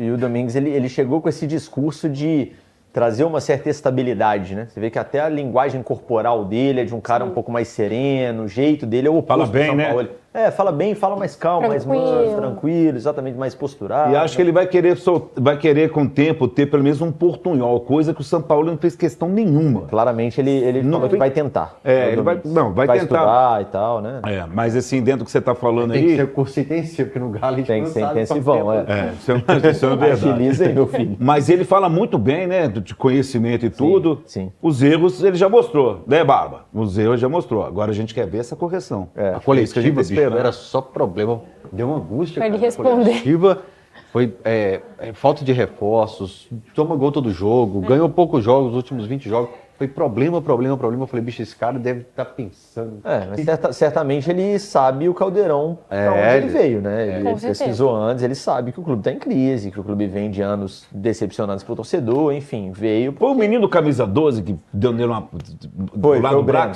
E o Domingues, ele chegou com esse discurso de trazer uma certa estabilidade, né? Você vê que até a linguagem corporal dele é de um cara um pouco mais sereno, o jeito dele é o oposto Fala bem, do São Paulo. né? Fala bem, fala mais calmo, mais manso, tranquilo, exatamente, mais posturado. E acho que ele vai querer com o tempo ter pelo menos um portunhol, coisa que o São Paulo não fez questão nenhuma. Claramente ele falou que vai tentar. Ele vai tentar. Estudar e tal, né? Mas assim, dentro do que você está falando tem aí... que ser curso intensivo, porque no Galo a gente não sabe intensivão, isso é verdade. Agiliza aí, meu filho. Mas ele fala muito bem, né, de conhecimento e tudo. Sim. Os erros ele já mostrou, né, Barba? Os erros já mostrou. Agora a gente quer ver essa correção. A coletiva, bicho, era só problema. Deu uma angústia. Pra ele responder. A coletiva foi falta de reforços, toma gol todo jogo, ganhou poucos jogos, os últimos 20 jogos. Foi problema. Eu falei, bicho, esse cara deve estar pensando. Mas certamente ele sabe o caldeirão pra onde ele veio, né? Ele pesquisou antes, ele sabe que o clube está em crise, que o clube vem de anos decepcionantes pro torcedor, enfim, veio... Foi o menino camisa 12 que deu nele uma... Foi o Breno.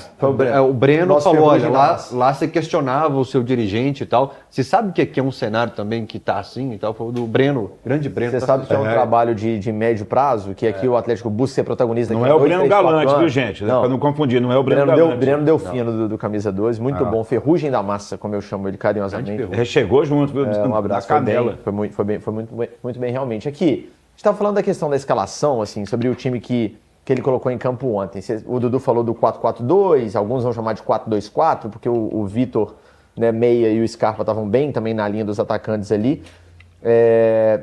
O Breno falou, olha, lá você questionava o seu dirigente e tal. Você sabe que aqui é um cenário também que tá assim e tal? Foi do Breno, grande Breno. Você sabe que é um trabalho de médio prazo, que aqui o Atlético busca ser protagonista. Não é o Breno Galante, viu, gente? Para não confundir, não é o Breno Galante. Breno Delfino do Camisa 12, muito bom. Ferrugem da massa, como eu chamo ele carinhosamente. Chegou junto, viu? Um abraço, foi muito bem realmente. Aqui, a gente estava falando da questão da escalação, assim, sobre o time que ele colocou em campo ontem. O Dudu falou do 4-4-2, alguns vão chamar de 4-2-4, porque o Vitor, né, Meia e o Scarpa estavam bem também na linha dos atacantes ali.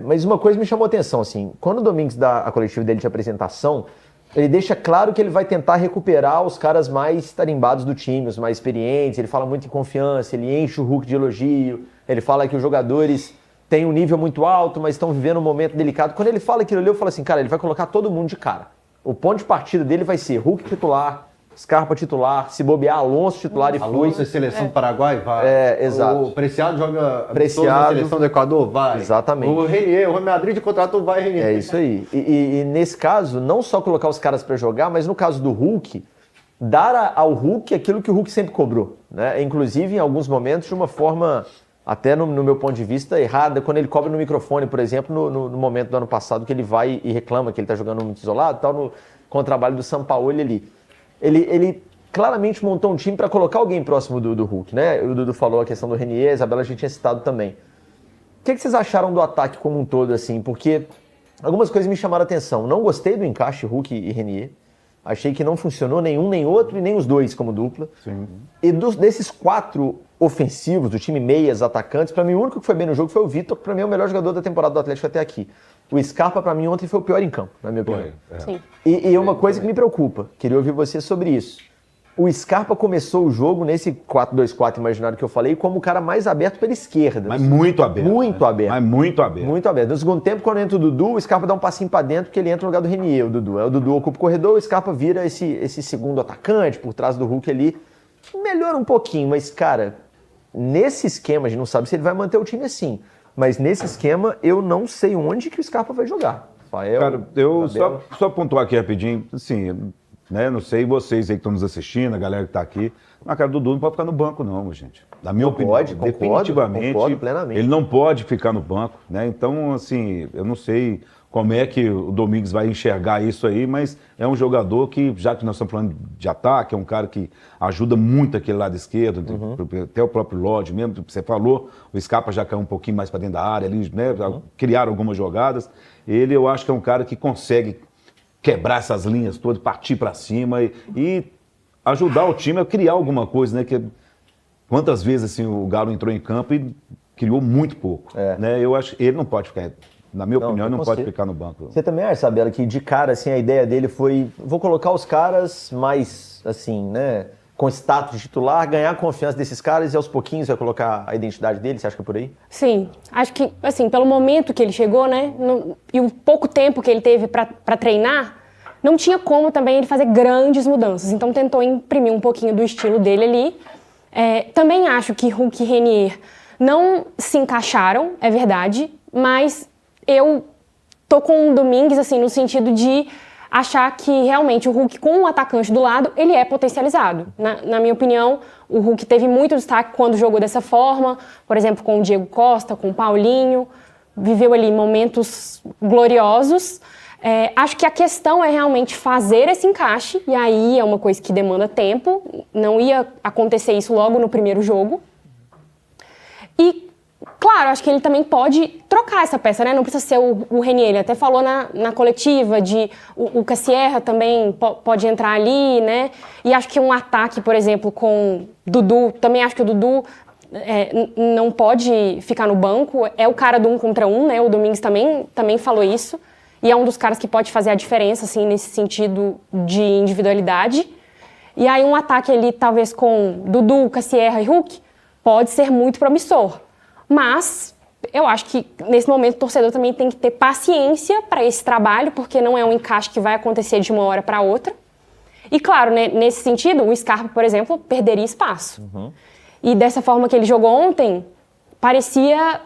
Mas uma coisa me chamou a atenção, assim, quando o Domingues dá a coletiva dele de apresentação, ele deixa claro que ele vai tentar recuperar os caras mais tarimbados do time, os mais experientes, ele fala muito em confiança, ele enche o Hulk de elogio, ele fala que os jogadores têm um nível muito alto, mas estão vivendo um momento delicado. Quando ele fala aquilo ali, eu falo assim, cara, ele vai colocar todo mundo de cara. O ponto de partida dele vai ser Hulk titular, Scarpa titular, se bobear, Alonso titular e flui. Alonso é seleção do Paraguai? Vai. Exato. O Preciado joga na seleção do Equador? Vai. Exatamente. O Renier, o Real Madrid contratou, vai, Renier. É isso aí. E nesse caso, não só colocar os caras para jogar, mas no caso do Hulk, dar ao Hulk aquilo que o Hulk sempre cobrou, né? Inclusive, em alguns momentos, de uma forma, até no meu ponto de vista, errada, quando ele cobra no microfone, por exemplo, no momento do ano passado, que ele vai e reclama que ele está jogando muito isolado, tal, com o trabalho do Sampaoli ali. Ele claramente montou um time para colocar alguém próximo do Hulk, né? O Dudu falou a questão do Renier, a Isabela a gente tinha citado também. O que vocês acharam do ataque como um todo, assim? Porque algumas coisas me chamaram a atenção. Não gostei do encaixe Hulk e Renier. Achei que não funcionou nenhum, nem outro, e nem os dois como dupla. Sim. E desses 4 ofensivos, do time meias, atacantes, para mim o único que foi bem no jogo foi o Vitor, que para mim é o melhor jogador da temporada do Atlético até aqui. O Scarpa, para mim, ontem foi o pior em campo, na minha opinião. Sim. E uma coisa que me preocupa, queria ouvir você sobre isso. O Scarpa começou o jogo nesse 4-2-4 imaginário que eu falei como o cara mais aberto pela esquerda. Mas muito aberto. Muito aberto. Mas muito aberto. Muito aberto. No segundo tempo, quando entra o Dudu, o Scarpa dá um passinho pra dentro porque ele entra no lugar do Renier, o Dudu. O Dudu ocupa o corredor, o Scarpa vira esse segundo atacante por trás do Hulk ali. Melhora um pouquinho, mas, cara, nesse esquema, a gente não sabe se ele vai manter o time assim. Mas nesse esquema, eu não sei onde que o Scarpa vai jogar. Rafael, cara, eu só pontuar aqui rapidinho, assim, né, não sei vocês aí que estão nos assistindo, a galera que tá aqui, mas, cara, o Dudu não pode ficar no banco não, gente. Na minha opinião, definitivamente, concordo plenamente. Ele não pode ficar no banco, né, então, assim, eu não sei como é que o Domingues vai enxergar isso aí, mas é um jogador que, já que nós estamos falando de ataque, é um cara que ajuda muito aquele lado esquerdo, até o próprio Lodge mesmo, você falou, o Scarpa já caiu um pouquinho mais para dentro da área, ali, né, criaram algumas jogadas, eu acho que é um cara que consegue quebrar essas linhas todas, partir para cima e ajudar o time a criar alguma coisa, né, que quantas vezes assim, o Galo entrou em campo e criou muito pouco, né, eu acho que ele não pode ficar... Na minha opinião, ele não pode ficar no banco. Você também acha, Isabela, que de cara, assim, a ideia dele foi... Vou colocar os caras mais, assim, né... Com status de titular, ganhar a confiança desses caras e aos pouquinhos vai colocar a identidade dele? Você acha que é por aí? Sim. Acho que, assim, pelo momento que ele chegou, né? E o pouco tempo que ele teve pra treinar, não tinha como também ele fazer grandes mudanças. Então tentou imprimir um pouquinho do estilo dele ali. Também acho que Hulk e Renier não se encaixaram, é verdade, mas... Eu tô com o Domingues, assim, no sentido de achar que realmente o Hulk, com o atacante do lado, ele é potencializado. Na minha opinião, o Hulk teve muito destaque quando jogou dessa forma, por exemplo, com o Diego Costa, com o Paulinho, viveu ali momentos gloriosos. Acho que a questão é realmente fazer esse encaixe, e aí é uma coisa que demanda tempo, não ia acontecer isso logo no primeiro jogo. E, claro, acho que ele também pode trocar essa peça, né? Não precisa ser o Renier, ele até falou na coletiva o Cassierra também pode entrar ali, né? E acho que um ataque, por exemplo, com Dudu, também acho que o Dudu não pode ficar no banco, é o cara do 1 contra 1, né? O Domingues também falou isso. E é um dos caras que pode fazer a diferença, assim, nesse sentido de individualidade. E aí um ataque ali, talvez com Dudu, Cassierra e Hulk, pode ser muito promissor. Mas eu acho que, nesse momento, o torcedor também tem que ter paciência para esse trabalho, porque não é um encaixe que vai acontecer de uma hora para outra. E, claro, né, nesse sentido, o Scarpa, por exemplo, perderia espaço. E dessa forma que ele jogou ontem, parecia...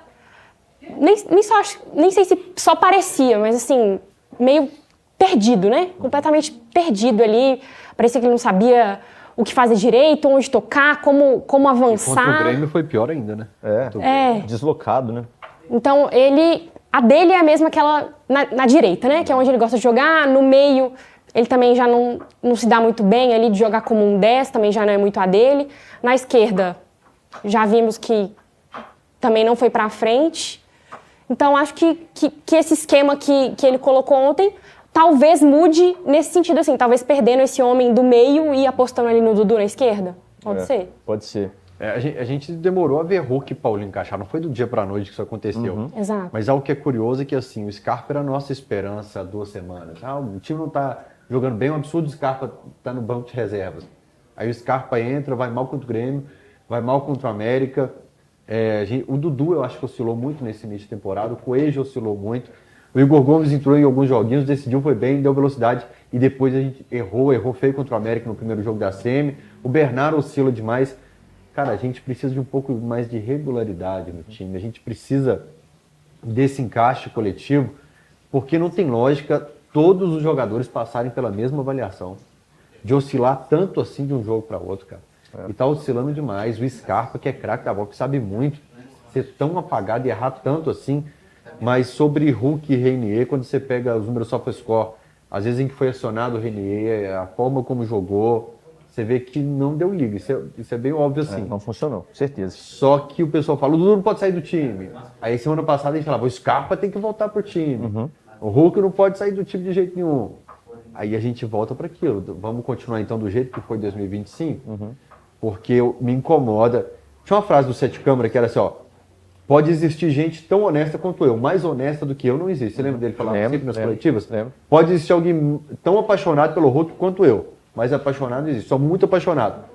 Nem sei se só parecia, mas assim, meio perdido, né? Completamente perdido ali. Parecia que ele não sabia o que fazer direito, onde tocar, como avançar. Contra o Grêmio foi pior ainda, né? Deslocado, né? Então, a dele é mesmo aquela na direita, né? Que é onde ele gosta de jogar. No meio, ele também já não se dá muito bem ali de jogar como um 10, também já não é muito a dele. Na esquerda, já vimos que também não foi pra frente. Então, acho que esse esquema que ele colocou ontem talvez mude nesse sentido, assim, talvez perdendo esse homem do meio e apostando ali no Dudu na esquerda. Pode ser. Pode ser. A gente demorou a ver Hulk e Paulinho encaixar, não foi do dia pra noite que isso aconteceu. Exato. Mas algo que é curioso é que, assim, o Scarpa era a nossa esperança há 2 semanas. O time não tá jogando bem, é um absurdo, o Scarpa tá no banco de reservas. Aí o Scarpa entra, vai mal contra o Grêmio, vai mal contra o América. O Dudu, eu acho que oscilou muito nesse início de temporada, o Coelho oscilou muito, o Igor Gomes entrou em alguns joguinhos, decidiu, foi bem, deu velocidade, e depois a gente errou feio contra o América no primeiro jogo da semi. O Bernardo oscila demais. Cara, a gente precisa de um pouco mais de regularidade no time, a gente precisa desse encaixe coletivo, porque não tem lógica todos os jogadores passarem pela mesma avaliação, de oscilar tanto assim de um jogo para outro, cara. E tá oscilando demais. O Scarpa, que é craque da bola, que sabe muito, ser tão apagado e errar tanto assim. Mas sobre Hulk e Renier, quando você pega os números SofaScore, às vezes em que foi acionado o Renier, a forma como jogou, você vê que não deu liga. Isso é bem óbvio assim. Não funcionou, certeza. Só que o pessoal fala, o Dudu não pode sair do time. Aí semana passada a gente falava, o Scarpa tem que voltar pro time. O Hulk não pode sair do time de jeito nenhum. Aí a gente volta para aquilo. Vamos continuar então do jeito que foi 2025? Porque me incomoda. Tinha uma frase do Sete Câmara que era assim, pode existir gente tão honesta quanto eu, mais honesta do que eu não existe. Você lembra dele falar sempre nas coletivas? Lembro. Pode existir alguém tão apaixonado pelo Hulk quanto eu, mais apaixonado não existe, só muito apaixonado.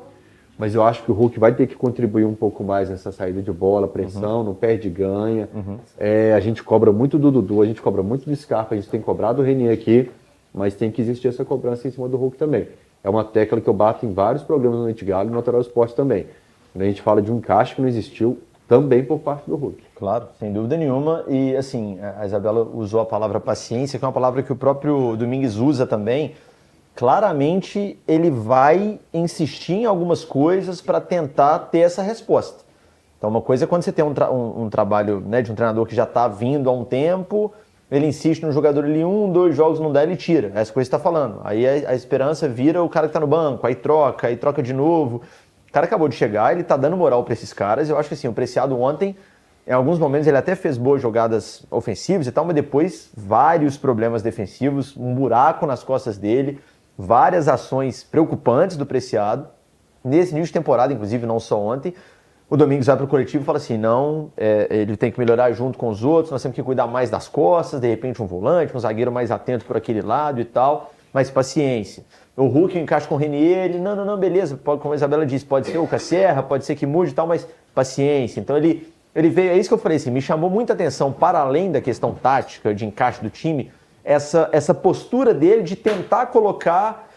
Mas eu acho que o Hulk vai ter que contribuir um pouco mais nessa saída de bola, pressão, não perde e ganha. A gente cobra muito do Dudu, a gente cobra muito do Scarpa, a gente tem cobrado o Renier aqui, mas tem que existir essa cobrança em cima do Hulk também. É uma tecla que eu bato em vários programas no Noite Galo e no Natural Esporte também. Quando a gente fala de um encaixe que não existiu, também por parte do Hulk. Claro, sem dúvida nenhuma. E assim, a Isabela usou a palavra paciência, que é uma palavra que o próprio Domingues usa também. Claramente, ele vai insistir em algumas coisas para tentar ter essa resposta. Então, uma coisa é quando você tem um trabalho, né, de um treinador que já está vindo há um tempo, ele insiste no jogador ali, 1, 2 jogos não dá, ele tira. Essa coisa que você está falando. Aí a esperança vira o cara que está no banco, aí troca de novo. O cara acabou de chegar, ele está dando moral para esses caras. Eu acho que assim, o Preciado ontem, em alguns momentos, ele até fez boas jogadas ofensivas e tal, mas depois vários problemas defensivos, um buraco nas costas dele, várias ações preocupantes do Preciado. Nesse início de temporada, inclusive, não só ontem. O Domingos vai para o coletivo e fala assim, não, ele tem que melhorar junto com os outros, nós temos que cuidar mais das costas, de repente um volante, um zagueiro mais atento por aquele lado e tal, mas paciência. O Hulk encaixa com o Renier, ele, não, beleza, pode, como a Isabela disse, pode ser o Cassierra, pode ser que mude e tal, mas paciência. Então ele veio, é isso que eu falei, assim, me chamou muita atenção, para além da questão tática, de encaixe do time, essa postura dele de tentar colocar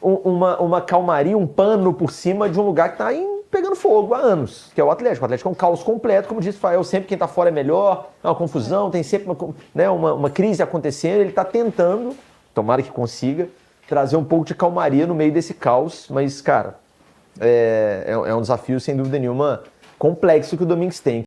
uma calmaria, um pano por cima de um lugar que está pegando fogo há anos, que é o Atlético. O Atlético é um caos completo, como disse o Fael, sempre quem está fora é melhor, é uma confusão, tem sempre uma crise acontecendo, ele está tentando, tomara que consiga, trazer um pouco de calmaria no meio desse caos, mas, cara, é um desafio, sem dúvida nenhuma, complexo que o Domingues tem.